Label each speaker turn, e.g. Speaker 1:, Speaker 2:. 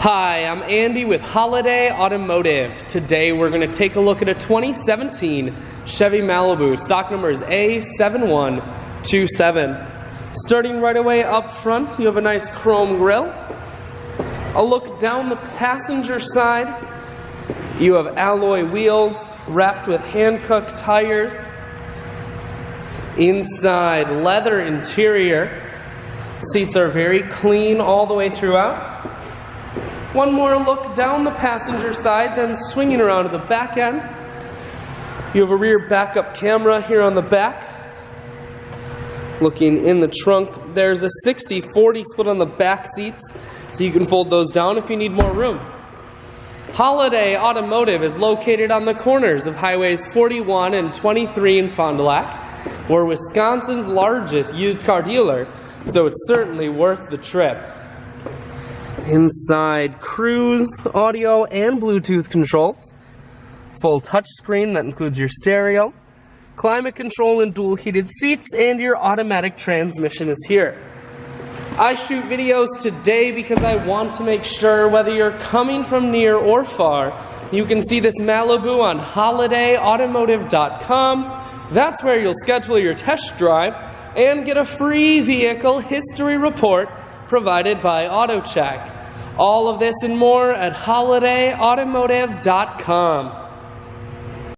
Speaker 1: Hi, I'm Andy with Holiday Automotive. Today we're going to take a look at a 2017 Chevy Malibu. Stock number is A7127. Starting right away up front, you have a nice chrome grille. A look down the passenger side, you have alloy wheels wrapped with Hankook tires. Inside, leather interior. Seats are very clean all the way throughout. One more look down the passenger side, then swinging around to the back end. You have a rear backup camera here on the back. Looking in the trunk, there's a 60-40 split on the back seats, so you can fold those down if you need more room. Holiday Automotive is located on the corners of Highways 41 and 23 in Fond du Lac. We're Wisconsin's largest used car dealer, so it's certainly worth the trip. Inside, cruise, audio, and Bluetooth controls. Full touchscreen that includes your stereo. Climate control and dual heated seats, and your automatic transmission is here. I shoot videos today because I want to make sure whether you're coming from near or far, you can see this Malibu on holidayautomotive.com. That's where you'll schedule your test drive and get a free vehicle history report provided by AutoCheck. All of this and more at holidayautomotive.com.